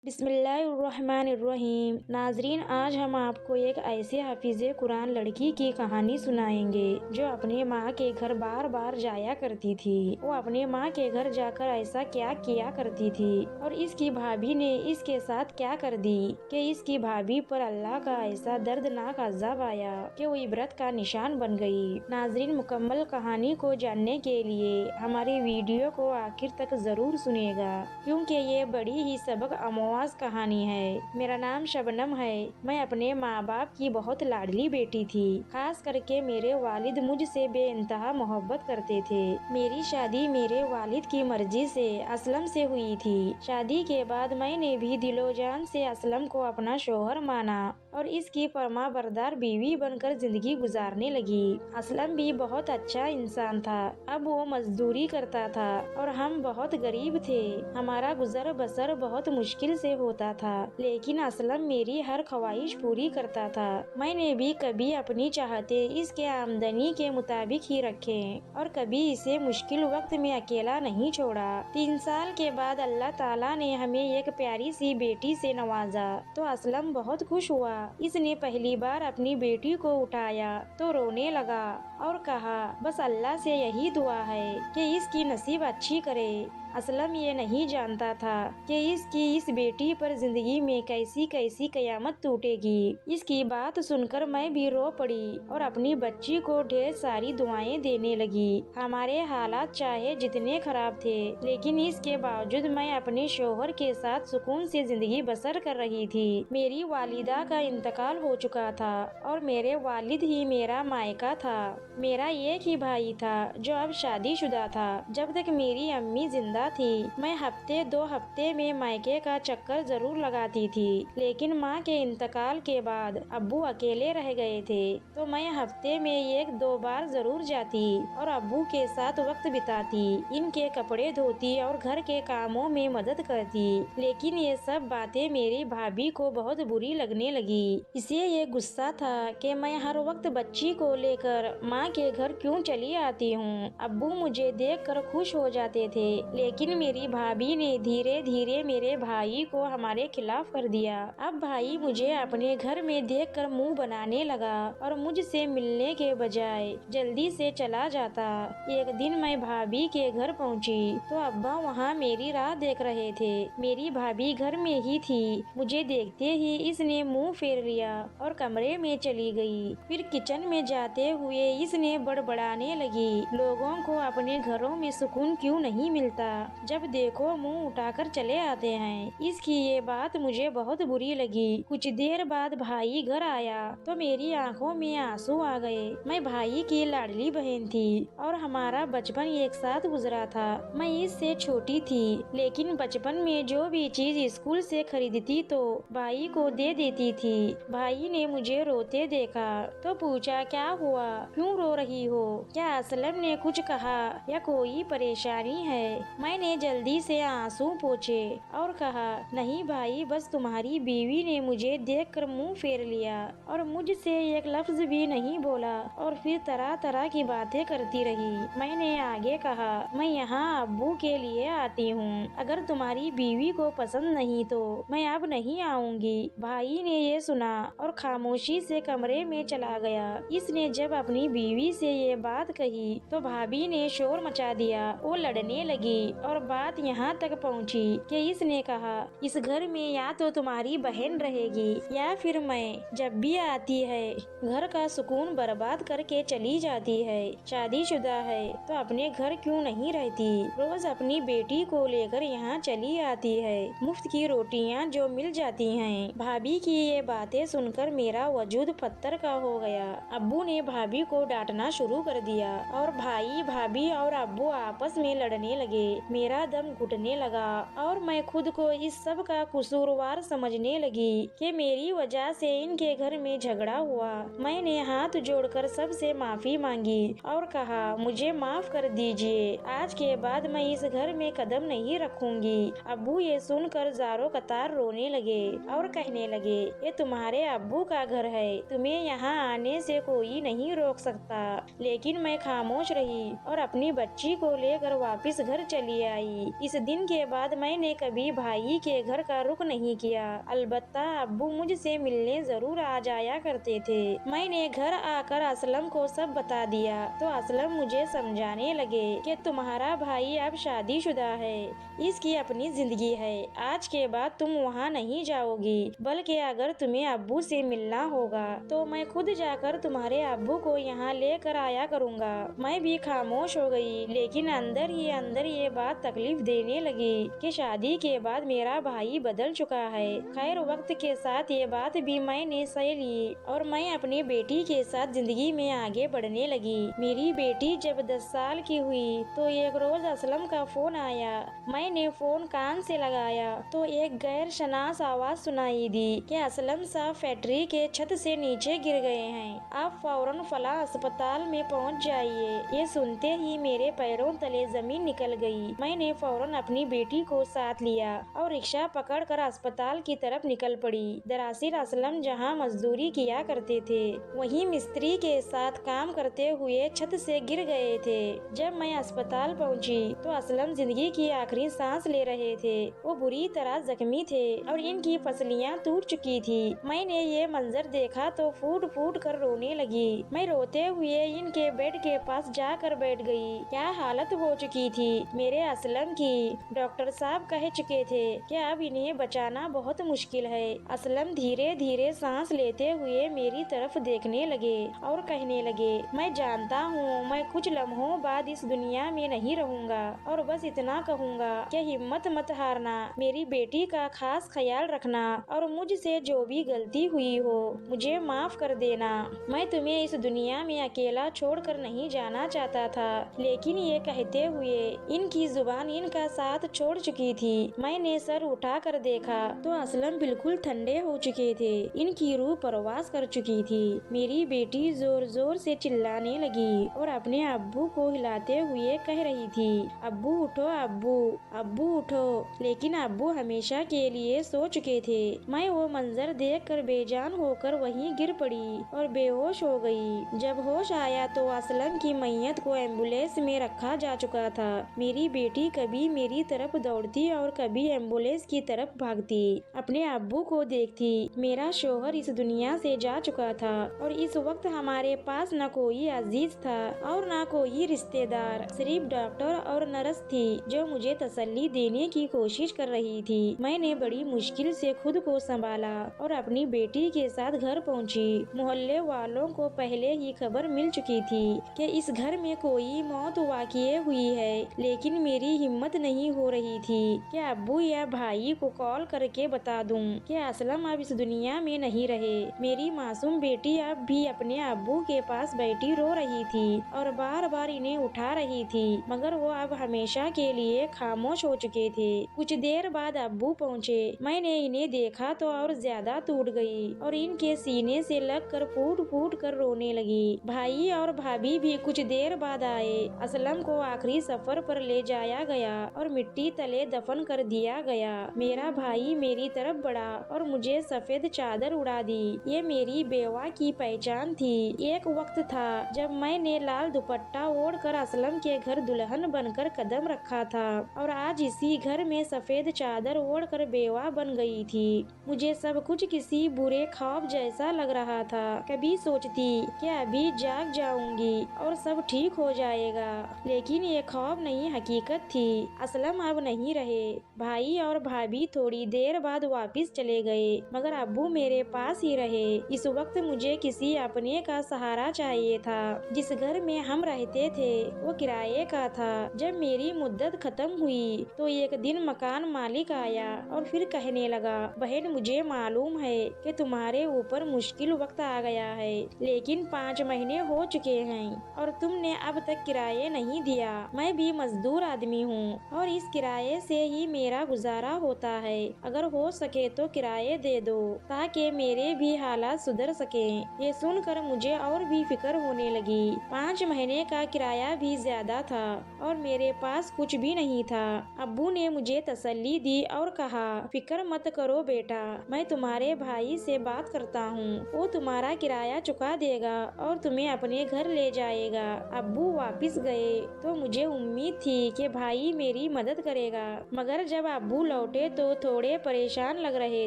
बिस्मिल्लाहिर्रहमानिर्रहीम। नाजरीन, आज हम आपको एक ऐसे हाफिज़े कुरान लड़की की कहानी सुनाएंगे जो अपने माँ के घर बार बार जाया करती थी। वो अपने माँ के घर जाकर ऐसा क्या किया करती थी और इसकी भाभी ने इसके साथ क्या कर दी कि इसकी भाभी पर अल्लाह का ऐसा दर्दनाक अज़ाब आया कि वो इबरत का निशान बन गई। नाजरीन, मुकम्मल कहानी को जानने के लिए हमारी वीडियो को आखिर तक जरूर सुनेगा क्योंकि ये बड़ी ही सबक आमोज कहानी है। मेरा नाम शबनम है। मैं अपने माँ बाप की बहुत लाडली बेटी थी। खास करके मेरे वालिद मुझसे बेइंतहा मोहब्बत करते थे। मेरी शादी मेरे वालिद की मर्जी से असलम से हुई थी। शादी के बाद मैंने भी दिलो जान से असलम को अपना शोहर माना और इसकी फरमा बरदार बीवी बनकर जिंदगी गुजारने लगी। असलम भी बहुत अच्छा इंसान था। अब वो मजदूरी करता था और हम बहुत गरीब थे। हमारा गुजर बसर बहुत मुश्किल से होता था, लेकिन असलम मेरी हर ख्वाहिश पूरी करता था। मैंने भी कभी अपनी चाहते इसके आमदनी के मुताबिक ही रखे और कभी इसे मुश्किल वक्त में अकेला नहीं छोड़ा। 3 साल के बाद अल्लाह ताला ने हमें एक प्यारी सी बेटी से नवाजा तो असलम बहुत खुश हुआ। इसने पहली बार अपनी बेटी को उठाया तो रोने लगा और कहा, बस अल्लाह से यही दुआ है कि इसकी नसीब अच्छी करे। असलम ये नहीं जानता था कि इसकी इस बेटी पर जिंदगी में कैसी कैसी कयामत टूटेगी। इसकी बात सुनकर मैं भी रो पड़ी और अपनी बच्ची को ढेर सारी दुआएं देने लगी। हमारे हालात चाहे जितने खराब थे, लेकिन इसके बावजूद मैं अपने शोहर के साथ सुकून से जिंदगी बसर कर रही थी। मेरी वालिदा का इंतकाल हो चुका था और मेरे वालिद ही मेरा मायका था। मेरा एक ही भाई था जो अब शादीशुदा था। जब तक मेरी अम्मी जिंदा थी, मैं हफ्ते 2 हफ्ते में मायके का चक्कर जरूर लगाती थी, लेकिन माँ के इंतकाल के बाद अब्बू अकेले रह गए थे तो मैं हफ्ते में 1-2 बार जरूर जाती और अब्बू के साथ वक्त बिताती, इनके कपड़े धोती और घर के कामों में मदद करती। लेकिन ये सब बातें मेरी भाभी को बहुत बुरी लगने लगी। इसे ये गुस्सा था कि मैं हर वक्त बच्ची को लेकर माँ के घर क्यों चली आती हूँ। अब्बू मुझे देखकर खुश हो जाते थे, लेकिन मेरी भाभी ने धीरे धीरे मेरे भाई को हमारे खिलाफ कर दिया। अब भाई मुझे अपने घर में देखकर मुंह बनाने लगा और मुझसे मिलने के बजाय जल्दी से चला जाता। एक दिन मैं भाभी के घर पहुंची तो अब्बा वहां मेरी राह देख रहे थे। मेरी भाभी घर में ही थी। मुझे देखते ही इसने मुंह फेर लिया और कमरे में चली गई। फिर किचन में जाते हुए इसने बड़बड़ाने लगी, लोगों को अपने घरों में सुकून क्यों नहीं मिलता, जब देखो मुंह उठाकर चले आते हैं। इसकी ये बात मुझे बहुत बुरी लगी। कुछ देर बाद भाई घर आया तो मेरी आंखों में आंसू आ गए। मैं भाई की लाडली बहन थी और हमारा बचपन एक साथ गुजरा था। मैं इससे छोटी थी, लेकिन बचपन में जो भी चीज स्कूल से खरीदती तो भाई को दे देती थी। भाई ने मुझे रोते देखा तो पूछा, क्या हुआ, क्यों रो रही हो, क्या असलम ने कुछ कहा या कोई परेशानी है। मैंने जल्दी से आंसू पोंछे और कहा, नहीं भाई, बस तुम्हारी बीवी ने मुझे देखकर मुंह फेर लिया और मुझसे एक लफ्ज भी नहीं बोला और फिर तरह तरह की बातें करती रही। मैंने आगे कहा, मैं यहाँ अब्बू के लिए आती हूँ, अगर तुम्हारी बीवी को पसंद नहीं तो मैं अब नहीं आऊंगी। भाई ने ये सुना और खामोशी से कमरे में चला गया। इसने जब अपनी बीवी से ये बात कही तो भाभी ने शोर मचा दिया। वो लड़ने लगी और बात यहाँ तक पहुँची कि इसने कहा, इस घर में या तो तुम्हारी बहन रहेगी या फिर मैं। जब भी आती है घर का सुकून बर्बाद करके चली जाती है। शादीशुदा है तो अपने घर क्यों नहीं रहती, रोज अपनी बेटी को लेकर यहाँ चली आती है। मुफ्त की रोटियाँ जो मिल जाती हैं। भाभी की ये बातें सुनकर मेरा वजूद पत्थर का हो गया। अब्बू ने भाभी को डांटना शुरू कर दिया और भाई, भाभी और अब्बू आपस में लड़ने लगे। मेरा दम घुटने लगा और मैं खुद को इस सब का कसूरवार समझने लगी कि मेरी वजह से इनके घर में झगड़ा हुआ। मैंने हाथ जोड़कर सबसे माफी मांगी और कहा, मुझे माफ कर दीजिए, आज के बाद मैं इस घर में कदम नहीं रखूंगी। अब्बू ये सुनकर ज़ारो कतार रोने लगे और कहने लगे, ये तुम्हारे अब्बू का घर है, तुम्हें यहाँ आने से कोई नहीं रोक सकता। लेकिन मैं खामोश रही और अपनी बच्ची को लेकर वापस घर चली चली आई। इस दिन के बाद मैंने कभी भाई के घर का रुख नहीं किया। अलबत्ता अब्बू मुझसे मिलने जरूर आ जाया करते थे। मैंने घर आकर असलम को सब बता दिया तो असलम मुझे समझाने लगे कि तुम्हारा भाई अब शादीशुदा है, इसकी अपनी जिंदगी है। आज के बाद तुम वहाँ नहीं जाओगी, बल्कि अगर तुम्हें अब्बू से मिलना होगा तो मैं खुद जाकर तुम्हारे अब्बू को यहाँ लेकर आया करूँगा। मैं भी खामोश हो गई, लेकिन अंदर ही अंदर ये बात तकलीफ देने लगी कि शादी के बाद मेरा भाई बदल चुका है। खैर वक्त के साथ ये बात भी मैंने सह ली और मैं अपनी बेटी के साथ जिंदगी में आगे बढ़ने लगी। मेरी बेटी जब 10 साल की हुई तो एक रोज असलम का फोन आया। मैंने फोन कान से लगाया तो एक गैर शनास आवाज सुनाई दी कि असलम साहब फैक्ट्री के छत से नीचे गिर गए हैं, आप फौरन फला अस्पताल में पहुंच जाइए। ये सुनते ही मेरे पैरों तले जमीन निकल गई। मैंने फौरन अपनी बेटी को साथ लिया और रिक्शा पकड़कर अस्पताल की तरफ निकल पड़ी। दरअसल असलम जहां मजदूरी किया करते थे वहीं मिस्त्री के साथ काम करते हुए छत से गिर गए थे। जब मैं अस्पताल पहुंची तो असलम जिंदगी की आखिरी सांस ले रहे थे। वो बुरी तरह जख्मी थे और इनकी पसलियां टूट चुकी थी। मैंने ये मंजर देखा तो फूट फूट कर रोने लगी। मैं रोते हुए इनके बेड के पास जाकर बैठ गई। क्या हालत हो चुकी थी मेरे असलम की। डॉक्टर साहब कह चुके थे कि अब इन्हें बचाना बहुत मुश्किल है। असलम धीरे धीरे सांस लेते हुए मेरी तरफ देखने लगे और कहने लगे, मैं जानता हूँ मैं कुछ लम्हों बाद इस दुनिया में नहीं रहूँगा और बस इतना कहूँगा कि हिम्मत मत हारना, मेरी बेटी का खास ख्याल रखना और मुझसे जो भी गलती हुई हो मुझे माफ कर देना। मैं तुम्हें इस दुनिया में अकेला छोड़कर नहीं जाना चाहता था, लेकिन ये कहते हुए इनकी जुबान इनका साथ छोड़ चुकी थी। मैंने सर उठा कर देखा तो असलम बिल्कुल ठंडे हो चुके थे, इनकी रूह परवास कर चुकी थी। मेरी बेटी जोर जोर से चिल्लाने लगी और अपने अब्बू को हिलाते हुए कह रही थी, अब्बू उठो, अब्बू अब्बू उठो। लेकिन अब्बू हमेशा के लिए सो चुके थे। मैं वो मंजर देखकर बेजान होकर वहीं गिर पड़ी और बेहोश हो गई। जब होश आया तो असलम की मैयत को एम्बुलेंस में रखा जा चुका था। मेरी बेटी कभी मेरी तरफ दौड़ती और कभी एम्बुलेंस की तरफ भागती, अपने अब्बू को देखती। मेरा शोहर इस दुनिया से जा चुका था और इस वक्त हमारे पास न कोई अजीज था और न कोई रिश्तेदार, सिर्फ डॉक्टर और नर्स थी जो मुझे तसल्ली देने की कोशिश कर रही थी। मैंने बड़ी मुश्किल से खुद को संभाला और अपनी बेटी के साथ घर पहुंची। मोहल्ले वालों को पहले ही खबर मिल चुकी थी कि इस घर में कोई मौत वाक़िए हुई है, लेकिन मेरी हिम्मत नहीं हो रही थी कि अब्बू या भाई को कॉल करके बता दूं कि असलम अब इस दुनिया में नहीं रहे। मेरी मासूम बेटी अब भी अपने अब्बू के पास बैठी रो रही थी और बार बार इन्हें उठा रही थी, मगर वो अब हमेशा के लिए खामोश हो चुके थे। कुछ देर बाद अब्बू पहुँचे। मैंने इन्हें देखा तो और ज्यादा टूट गई और इनके सीने से लगकर फूट फूट कर रोने लगी। भाई और भाभी भी कुछ देर बाद आए। असलम को आखिरी सफर पर ले जाया गया और मिट्टी तले दफन कर दिया गया। मेरा भाई मेरी तरफ बढ़ा और मुझे सफेद चादर उड़ा दी। ये मेरी बेवा की पहचान थी। एक वक्त था जब मैंने लाल दुपट्टा ओढ़कर असलम के घर दुल्हन बनकर कदम रखा था और आज इसी घर में सफेद चादर ओढ़कर बेवा बन गई थी। मुझे सब कुछ किसी बुरे ख्वाब जैसा लग रहा था। कभी सोचती कि अभी जाग जाऊंगी और सब ठीक हो जाएगा, लेकिन ये ख्वाब नहीं हकीकत थी। असलम अब नहीं रहे। भाई और भाभी थोड़ी देर बाद वापस चले गए, मगर अब्बू मेरे पास ही रहे। इस वक्त मुझे किसी अपने का सहारा चाहिए था। जिस घर में हम रहते थे वो किराए का था। जब मेरी मुद्दत खत्म हुई तो एक दिन मकान मालिक आया और फिर कहने लगा, बहन मुझे मालूम है कि तुम्हारे ऊपर मुश्किल वक्त आ गया है, लेकिन 5 महीने हो चुके हैं और तुमने अब तक किराए नहीं दिया। मैं भी मजदूर आदमी हूँ और इस किराए से ही मेरा गुजारा होता है। अगर हो सके तो किराए दे दो ताकि मेरे भी हालात सुधर सके। ये सुनकर मुझे और भी फिक्र होने लगी। 5 महीने का किराया भी ज्यादा था और मेरे पास कुछ भी नहीं था। अब्बू ने मुझे तसल्ली दी और कहा, फिक्र मत करो बेटा, मैं तुम्हारे भाई से बात करता हूँ, वो तुम्हारा किराया चुका देगा और तुम्हें अपने घर ले जाएगा। अब्बू वापस गए तो मुझे उम्मीद थी कि कि भाई मेरी मदद करेगा, मगर जब अब्बू लौटे तो थोड़े परेशान लग रहे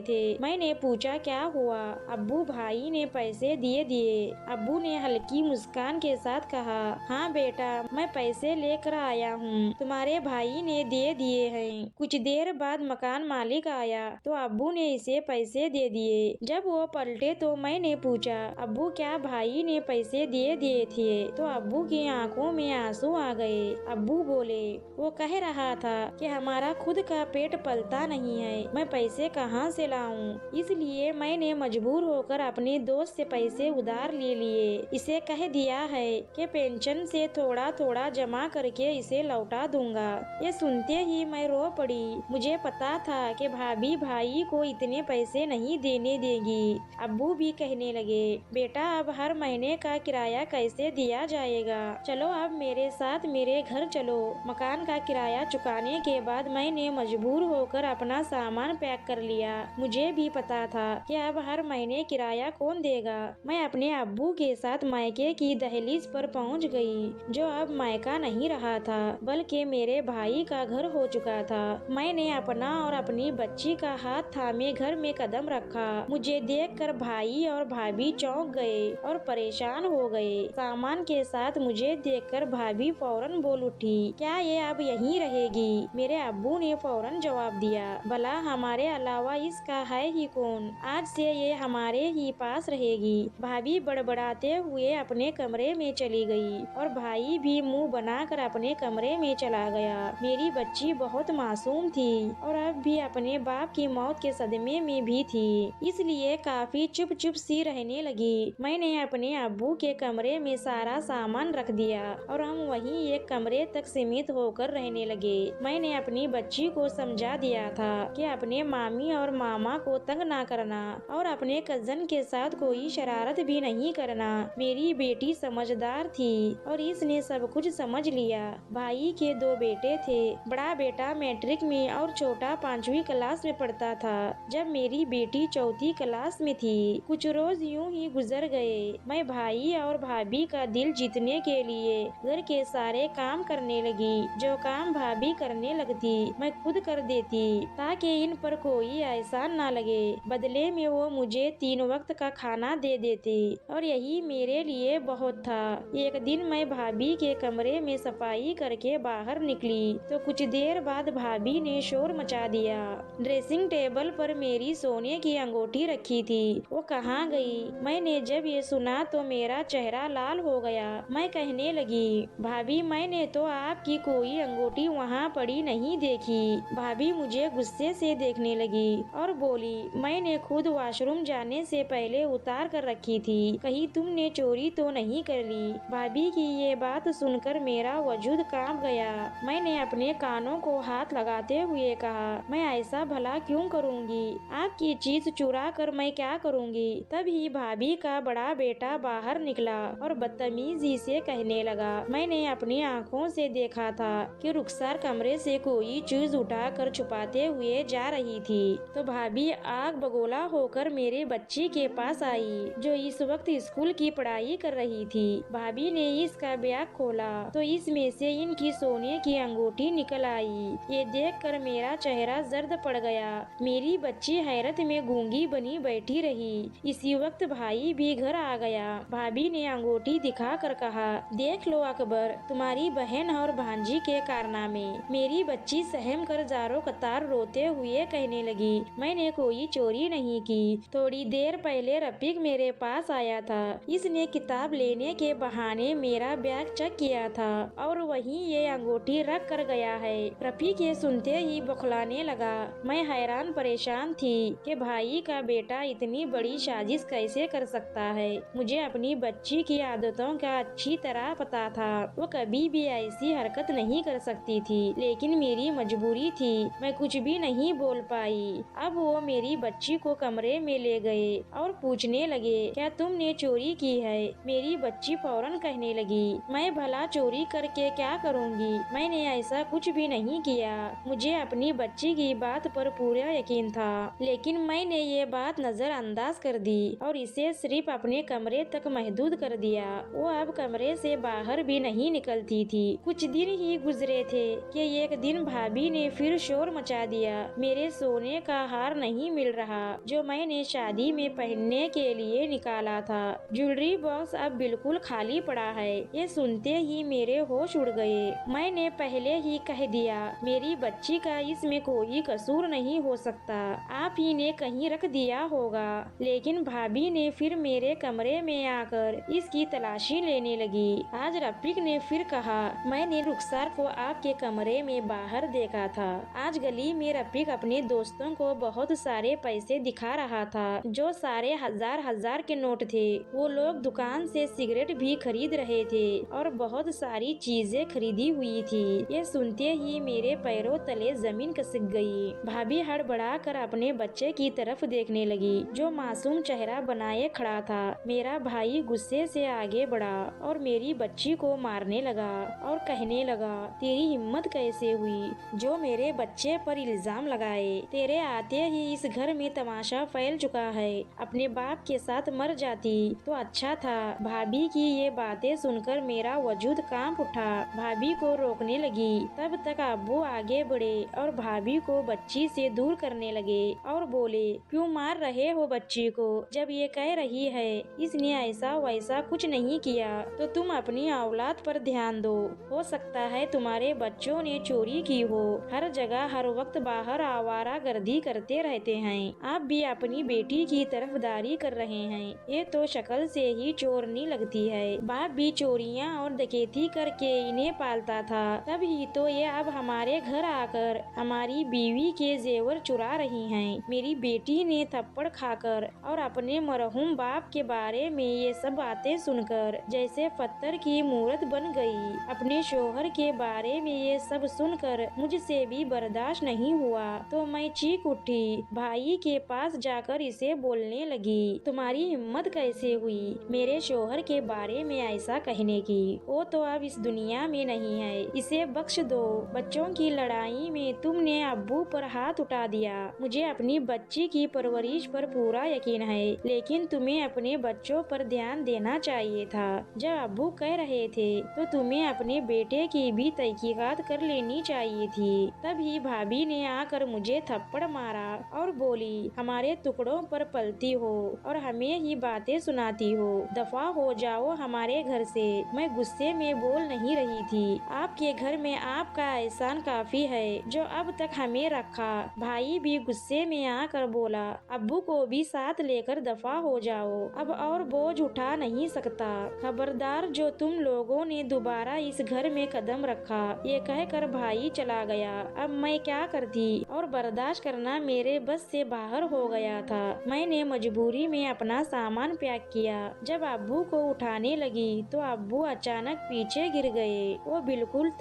थे। मैंने पूछा क्या हुआ? अब्बू भाई ने पैसे दिए। अब्बू ने हल्की मुस्कान के साथ कहा, हाँ बेटा, मैं पैसे लेकर आया हूँ, तुम्हारे भाई ने दे दिए हैं। कुछ देर बाद मकान मालिक आया तो अब्बू ने इसे पैसे दे दिए। जब वो पलटे तो मैंने पूछा, अब्बू क्या भाई ने पैसे दे दिए थे? तो अब्बू की आंखों में आंसू आ गए। अब्बू बोले, वो कह रहा था कि हमारा खुद का पेट पलता नहीं है, मैं पैसे कहाँ से लाऊं? इसलिए मैंने मजबूर होकर अपने दोस्त से पैसे उधार ले लिए। इसे कह दिया है कि पेंशन से थोड़ा थोड़ा जमा करके इसे लौटा दूंगा। ये सुनते ही मैं रो पड़ी। मुझे पता था कि भाभी भाई को इतने पैसे नहीं देने देगी। अब्बू भी कहने लगे, बेटा अब हर महीने का किराया कैसे दिया जाएगा? चलो अब मेरे साथ मेरे घर चलो। मकान का किराया चुकाने के बाद मैंने मजबूर होकर अपना सामान पैक कर लिया। मुझे भी पता था कि अब हर महीने किराया कौन देगा। मैं अपने अब्बू के साथ मायके की दहलीज पर पहुंच गई, जो अब मायका नहीं रहा था बल्कि मेरे भाई का घर हो चुका था। मैंने अपना और अपनी बच्ची का हाथ थामे घर में कदम रखा। मुझे देखकर भाई और भाभी चौंक गए और परेशान हो गए। सामान के साथ मुझे देखकर भाभी फौरन बोल उठी, क्या ये अब यहीं रहेगी? मेरे अब्बू ने फौरन जवाब दिया, भला हमारे अलावा इसका है ही कौन? आज से ये हमारे ही पास रहेगी। भाभी बड़बड़ाते हुए अपने कमरे में चली गई और भाई भी मुंह बनाकर अपने कमरे में चला गया। मेरी बच्ची बहुत मासूम थी और अब भी अपने बाप की मौत के सदमे में भी थी, इसलिए काफी चुप चुप सी रहने लगी। मैंने अपने अब्बू के कमरे में सारा सामान रख दिया और हम वहीं एक कमरे तक सीमित होकर रहने लगे। मैंने अपनी बच्ची को समझा दिया था कि अपने मामी और मामा को तंग ना करना और अपने कजन के साथ कोई शरारत भी नहीं करना। मेरी बेटी समझदार थी और इसने सब कुछ समझ लिया। भाई के 2 बेटे थे। बड़ा बेटा मैट्रिक में और छोटा 5वीं क्लास में पढ़ता था जब मेरी बेटी 4थी क्लास में थी। कुछ रोज यूं ही गुजर गए। मैं भाई और भाभी का दिल जीतने के लिए घर के सारे काम करने लगी। जो काम भाभी करने लगती मैं खुद कर देती ताकि इन पर कोई एहसान ना लगे। बदले में वो मुझे 3 वक्त का खाना दे देती और यही मेरे लिए बहुत था। एक दिन मैं भाभी के कमरे में सफाई करके बाहर निकली तो कुछ देर बाद भाभी ने शोर मचा दिया। ड्रेसिंग टेबल पर मेरी सोने की अंगूठी रखी थी, वो कहाँ गई? मैंने जब ये सुना तो मेरा चेहरा लाल हो गया। मैं कहने लगी, भाभी मैंने तो आपकी कोई अंगूठी वहाँ पड़ी नहीं देखी। भाभी मुझे गुस्से से देखने लगी और बोली, मैंने खुद वॉशरूम जाने से पहले उतार कर रखी थी, कहीं तुमने चोरी तो नहीं कर ली? भाभी की ये बात सुनकर मेरा वजूद कांप गया। मैंने अपने कानों को हाथ लगाते हुए कहा, मैं ऐसा भला क्यों करूँगी? आपकी चीज चुरा कर मैं क्या करूँगी? तभी भाभी का बड़ा बेटा बाहर निकला और बदतमीजी से कहने लगा, मैंने अपनी आँखों से देखा था कि रुखसार कमरे से कोई चीज उठा कर छुपाते हुए जा रही थी। तो भाभी आग बगोला होकर मेरे बच्ची के पास आई जो इस वक्त स्कूल की पढ़ाई कर रही थी। भाभी ने इसका बैग खोला तो इसमें से इनकी सोने की अंगूठी निकल आई। ये देखकर मेरा चेहरा जर्द पड़ गया। मेरी बच्ची हैरत में गूंगी बनी बैठी रही। इसी वक्त भाई भी घर आ गया। भाभी ने अंगूठी दिखा कर कहा, देख लो अकबर, तुम्हारी बहन और भांजी के कारनामे। मेरी बच्ची सहम कर जारो कतार रोते हुए कहने लगी, मैंने कोई चोरी नहीं की। थोड़ी देर पहले रफीक मेरे पास आया था। इसने किताब लेने के बहाने मेरा बैग चेक किया था और वहीं ये अंगूठी रख कर गया है। रफीक ये सुनते ही बौखलाने लगा। मैं हैरान परेशान थी कि भाई का बेटा इतनी बड़ी साजिश कैसे कर सकता है। मुझे अपनी बच्ची की आदतों का अच्छी तरह पता था। वो कभी भी ऐसी हरकत नहीं कर सकती थी, लेकिन मेरी मजबूरी थी। मैं कुछ भी नहीं बोल पाई। अब वो मेरी बच्ची को कमरे में ले गए और पूछने लगे, क्या तुमने चोरी की है? मेरी बच्ची फौरन कहने लगी, मैं भला चोरी करके क्या करूँगी? मैंने ऐसा कुछ भी नहीं किया। मुझे अपनी बच्ची की बात पर पूरा यकीन था, लेकिन मैंने ये बात नजरअंदाज कर दी और इसे सिर्फ अपने कमरे तक महदूद कर दिया। वो अब कमरे से बाहर भी नहीं निकलती थी। कुछ दिन ही गुजरे थे कि एक दिन भाभी ने फिर शोर मचा दिया। मेरे सोने का हार नहीं मिल रहा जो मैंने शादी में पहनने के लिए निकाला था। ज्वेलरी बॉक्स अब बिल्कुल खाली पड़ा है। ये सुनते ही मेरे होश उड़ गए। मैंने पहले ही कह दिया मेरी बच्ची का इसमें कोई कसूर नहीं हो सकता, आप ही ने कहीं रख दिया होगा। लेकिन भाभी ने फिर मेरे कमरे में आकर इसकी तलाशी लेने लगी। आज रफीक ने फिर कहा मैंने रुखसार को आपके कमरे में बाहर देखा था। आज गली में रफीक अपने दोस्तों को बहुत सारे पैसे दिखा रहा था जो सारे हजार हजार के नोट थे। वो लोग दुकान से सिगरेट भी खरीद रहे थे और बहुत सारी चीजें खरीदी हुई थी। ये सुनते ही मेरे पैरों तले जमीन खिसक गई। भाभी हड़बड़ा कर अपने बच्चे की तरफ देखने लगी जो मासूम चेहरा बनाए खड़ा था। मेरा भाई गुस्से से आगे बढ़ा और मेरी बच्ची को मारने लगा और कहने लगा तेरी हिम्मत कैसे हुई जो मेरे बच्चे पर इल्जाम लगाए। तेरे आते ही इस घर में तमाशा फैल चुका है। अपने बाप के साथ मर जाती तो अच्छा था। भाभी की ये बातें सुनकर मेरा वजूद कांप उठा। भाभी को रोकने लगी तब तक अब्बू आगे बढ़े और भाभी को बच्ची से दूर करने लगे और बोले क्यों मार रहे हो बच्ची को जब ये कह रही है इसने ऐसा वैसा कुछ नहीं किया तो तुम अपनी औलाद पर ध्यान दो। हो सकता है तुम्हारे बच्चों ने चोरी की हो। हर जगह हर वक्त बाहर आवारा गर्दी करते रहते हैं। आप भी अपनी बेटी की तरफदारी कर रहे हैं। ये तो शक्ल से ही चोरनी लगती है। बाप भी चोरियां और डकैती करके इन्हें पालता था, तब ही तो ये अब हमारे घर आकर हमारी बीवी के जेवर चुरा रही हैं। मेरी बेटी ने थप्पड़ खाकर और अपने मरहूम बाप के बारे में ये सब बातें सुनकर जैसे पत्थर की मूरत बन गई। अपने शोहर के बारे में ये सब सुनकर मुझसे भी बर्दाश्त नहीं हुआ तो मैं चीख उठी। भाई के पास जाकर इसे बोलने लगी तुम्हारी हिम्मत कैसे हुई मेरे शोहर के बारे में ऐसा कहने की। वो तो अब इस दुनिया में नहीं है, इसे बख्श दो। बच्चों की लड़ाई में तुमने अब्बू पर हाथ उठा दिया। मुझे अपनी बच्ची की परवरिश पर पूरा यकीन है, लेकिन तुम्हें अपने बच्चों पर ध्यान देना चाहिए था। जब अब्बू कह रहे थे तो तुम्हें अपने बेटे की भी तहकीकात कर लेनी चाहिए थी। तभी भाभी ने आकर मुझे थप्पड़ मारा और बोली हमारे टुकड़ों पर पलती हो और हमें ही बातें सुनाती हो, दफा हो जाओ हमारे घर से। मैं गुस्से में बोल नहीं रही थी। आपके घर में आपका एहसान काफी है जो अब तक हमें रखा। भाई भी गुस्से में आकर बोला अब्बू को भी साथ लेकर दफा हो जाओ, अब और बोझ उठा नहीं सकता। खबरदार जो तुम लोगों ने दोबारा इस घर में कदम रखा। ये कहकर भाई चला गया। अब मैं क्या करती और बर्दाश्त करना मेरे बस से बाहर हो गया था। मैंने मजबूरी में अपना सामान पैक किया। जब अब्बू को उठाने लगी तो अब्बू अचानक पीछे गिर गए। वो बिल्कुल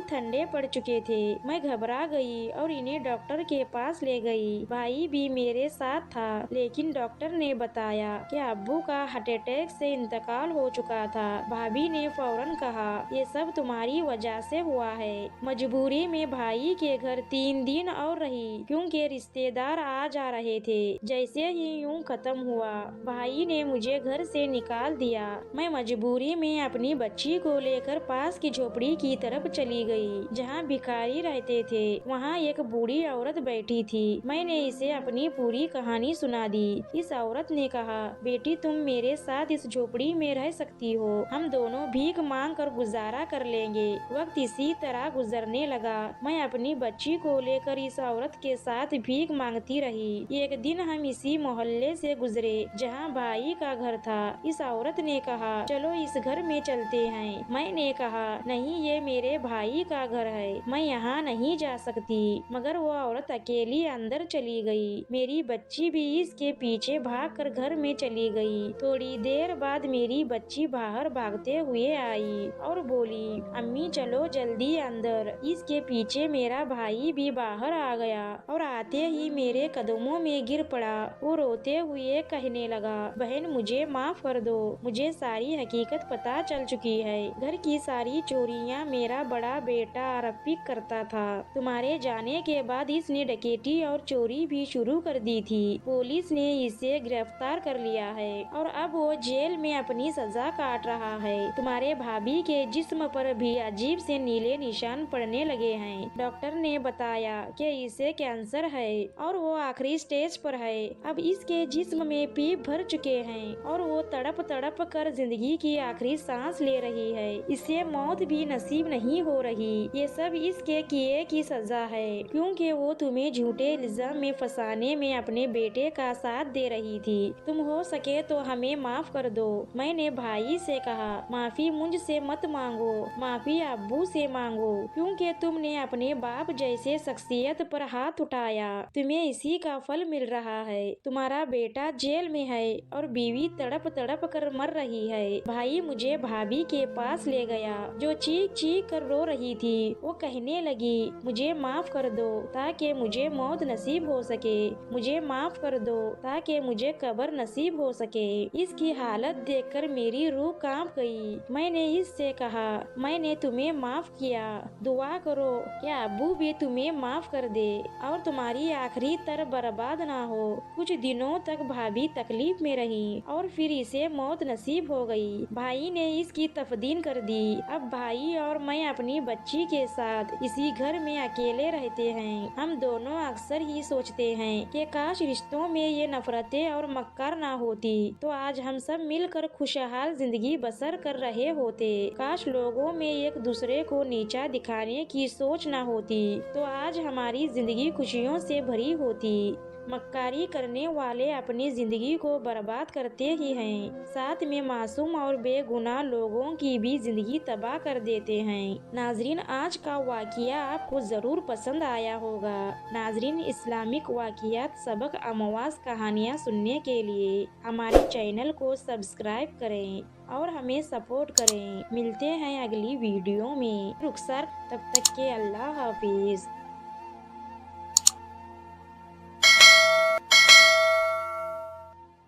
ठंडे पड़ चुके थे। मैं घबरा गई और इन्हें डॉक्टर के पास ले गई। भाई भी मेरे साथ था, लेकिन डॉक्टर ने बताया कि अब्बू का हार्ट अटैक से इंतकाल हो चुका था। भाभी ने फौरन कहा ये सब तुम्हारी वजह से हुआ है। मजबूरी में भाई के घर 3 दिन और रही क्योंकि रिश्तेदार आ जा रहे थे। जैसे ही यूं खत्म हुआ भाई ने मुझे घर से निकाल दिया। मैं मजबूरी में अपनी बच्ची को लेकर पास की झोपड़ी की तरफ चली गई जहाँ भिखारी रहते थे। वहाँ एक बूढ़ी औरत बैठी थी। मैंने इसे अपनी पूरी कहानी सुना दी। इस औरत ने कहा बेटी तुम मेरे साथ इस झोपड़ी में रह सकती हो, हम दोनों भीख मांग कर गुजारा कर लेंगे। वक्त इसी तरह गुजरने लगा। मैं अपनी बच्ची को लेकर इस औरत के साथ भीख मांगती रही। एक दिन हम इसी मोहल्ले से गुजरे जहाँ भाई का घर था। इस औरत ने कहा चलो इस घर में चलते हैं। मैंने कहा नहीं ये मेरे भाई का घर है, मैं यहाँ नहीं जा सकती। मगर वो औरत अकेली अंदर चली गई। मेरी बच्ची भी इसके पीछे भागकर घर में चली गई। थोड़ी देर बाद मेरी बच्ची बाहर भागते हुए आई और बोली अम्मी चलो जल्दी अंदर। इसके पीछे मेरा भाई भी बाहर आ गया और आते ही मेरे कदमों में गिर पड़ा। वो रोते हुए कहने लगा बहन मुझे माफ कर दो, मुझे सारी हकीकत पता चल चुकी है। घर की सारी चोरियां मेरा बड़ा बेटा रफीक करता था। तुम्हारे जाने के बाद इसने डकैती और चोरी भी शुरू कर दी थी। पुलिस ने इसे गिरफ्तार कर लिया है और अब वो जेल में अपनी सजा काट रहा है। तुम्हारे भाभी के जिस्म पर भी अजीब से नीले निशान पड़ने लगे हैं। डॉक्टर ने बताया कि इसे कैंसर है और वो आखिरी स्टेज पर है। अब इसके जिस्म में पीप भर चुके हैं और वो तड़प तड़प कर जिंदगी की आखिरी सांस ले रही है। इसे मौत भी नसीब नहीं हो रही। ये सब इसके किए की सजा है, क्योंकि वो तुम्हें झूठे इल्जाम में फंसाने में अपने बेटे का साथ दे रही थी। तुम हो सके तो हमें माफ कर दो। मैंने भाई से कहा, माफी मुझसे मत मांगो, माफी अब्बू से मांगो, क्योंकि तुमने अपने बाप जैसे शख्सियत पर हाथ उठाया। तुम्हें इसी का फल मिल रहा है। तुम्हारा बेटा जेल में है और बीवी तड़प तड़प कर मर रही है। भाई मुझे भाभी के पास ले गया, जो चीख चीख कर रो रही थी। वो कहने लगी, मुझे माफ कर दो ताकि मुझे मौत नसीब हो सके, मुझे माफ कर दो ताकि मुझे कब्र नसीब हो सके। इसकी हालत देखकर मेरी रूह कांप गई। मैंने इससे कहा, मैंने तुम्हें माफ किया, दुआ करो कि अब्बू भी तुम्हें माफ कर दे और तुम्हारी आखिरी तर बर्बाद ना हो। कुछ दिनों तक भाभी तकलीफ में रही और फिर इसे मौत नसीब हो गई। भाई ने इसकी तफदीन कर दी। अब भाई और मैं अपनी बच्ची के साथ इसी घर में अकेले रहते हैं। हम दोनों अक्सर ही सोचते हैं कि काश रिश्तों में ये नफरतें और मक्कार ना होती, तो आज हम सब मिलकर खुशहाल जिंदगी बसर कर रहे होते। काश लोगों में एक दूसरे को नीचा दिखाने की सोच ना होती, तो आज हमारी जिंदगी खुशियों से भरी होती। मक्कारी करने वाले अपनी जिंदगी को बर्बाद करते ही हैं, साथ में मासूम और बेगुनाह लोगों की भी जिंदगी तबाह कर देते हैं। नाजरीन, आज का वाकिया आपको जरूर पसंद आया होगा। नाजरीन, इस्लामिक वाकियात, सबक, अमवास कहानियाँ सुनने के लिए हमारे चैनल को सब्सक्राइब करें और हमें सपोर्ट करें। मिलते हैं अगली वीडियो में। रुखसर, तब तक के अल्लाह हाफिज।